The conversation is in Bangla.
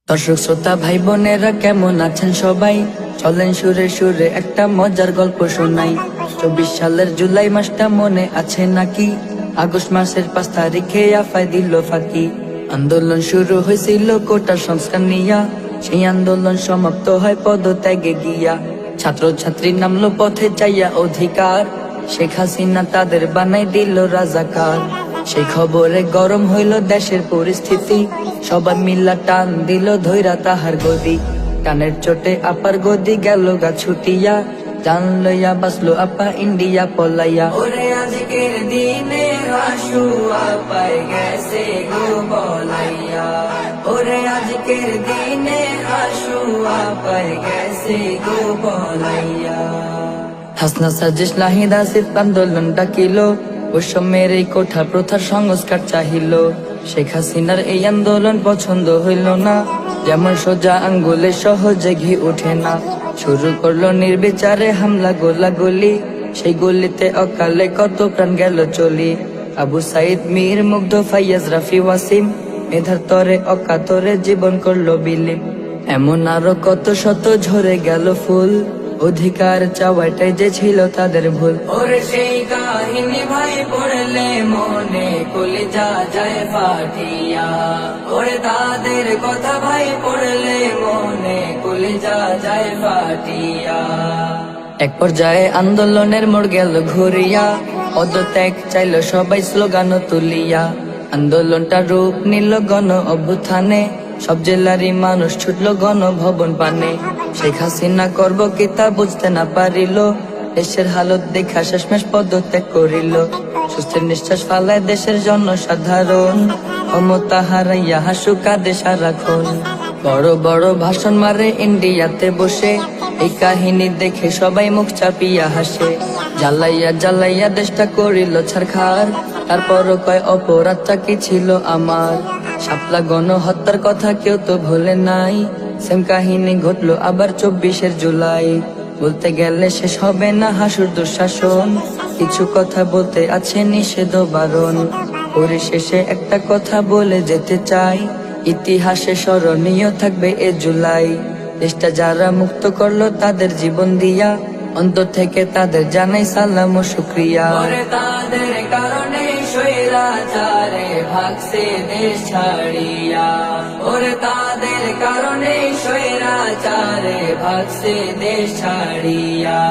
দর্শক শ্রোতা ভাই বোনেরা কেমন আছেন সবাই, চলেন সুরে সুরে একটা মজার গল্প শোনাই। 24 সালের জুলাই মাসটা মনে আছে নাকি? আগস্ট মাসের 5 তারিখে আফায় দিল ফাঁকি। আন্দোলন শুরু হয়েছিল কোটা সংস্কার নিয়া, সেই আন্দোলন সমাপ্ত হয় পদত্যাগে গিয়া। ছাত্র ছাত্রী নামলো পথে চাইয়া অধিকার, শেখ হাসিনা তাদের বানাই দিল রাজাকার। সেই খবরে গরম হইল দেশের পরিস্থিতি, সবাই মিল্লা টান দিল ধৈরা তাহার গদি। টানের চোটে আপার গদি গেল গা ছুটিয়া, জান লইয়া বাসলো আপা ইন্ডিয়া পলাইয়া। ওরে আজকের দিনে হাসু আপায় গেছে গো বলাইয়া, ওরে আজকের দিনে হাসু আপায় গেছে গো বলাইয়া। হাসনা সাজিশ নাহিদ আসিফ আন্দোলন ডাকিল, বৈষম্যের এই কোঠা প্রথার সংস্কার চাহিল। শেখ হাসিনার এই আন্দোলন পছন্দ হইল না, যেমন সোজা আঙ্গুলে সহজে ঘি উঠে না। শুরু করলো নির্বিচারে হামলা গোলাগুলি, সেই গলিতে অকালে কত প্রাণ গেল চলি। আবু সাইদ, মীর মুগ্ধ, ফাইয়াজ, রাফি, ওয়াসিম মেধার তরে অকাতরে জীবন করলো বিলীন। এমন আরো কত শত ঝরে গেল ফুল, অধিকার চাওয়াটাই যে ছিল তাদের ভুল। ওরে সেই কাহিনী ভাই পড়লে মনে কলিজা যায় ফাটিয়া, ওরে তাদের কথা ভাই পড়লে মনে কলিজা যায় ফাটিয়া। এক পর্যায়ে আন্দোলনের মোড় গেল ঘুরিয়া, পদত্যাগ চাইল সবাই স্লোগান তুলিয়া। আন্দোলনটা রূপ নিল গণ অভ্যুত্থানে, সব জেলারই মানুষ ছুটলো গণভবন পানে। শেখ হাসিনা করব কি তা বুঝতে না পারিল, দেশের হালত দেখা শেষমেশ পদত্যাগ করিল। সুস্থের নিঃশ্বাস ফালায় দেশের জনসাধারণ, ক্ষমতা হারাইয়া হাসু কাঁদে সারাক্ষণ। বড় বড় ভাষণ মারে ইন্ডিয়াতে বসে, এই কাহিনী দেখে সবাই মুখ চাপিয়া হাসে। জ্বালাইয়া জ্বালাইয়া দেশটা করিল ছারখার, তারপরও কয় অপরাধটা কি ছিল আমার। শাপলা গণহত্যার কথা কেউ তো ভোলে নাই, সেম কাহিনী ঘটলো আবার 24 জুলাই। বলতে গেলে শেষ হবে না হাসুর দুঃশাসন, কিছু কথা বলতে আছে নিষেধ বারণ। পরিশেষে একটা কথা বলে যেতে চাই, ইতিহাসে স্মরণীয় থাকবে এ জুলাই। দেশটা যারা মুক্ত করলো তাদের জীবন দিয়া, অন্তর থেকে তাদের জানাই সালাম ও শুকরিয়া। তাদের কারণে স্বৈরাচারে ভাগছে দেশ ছাড়িয়া, ওরে তাদের কারণে স্বৈরাচারে ভাগছে দেশ ছাড়িয়া।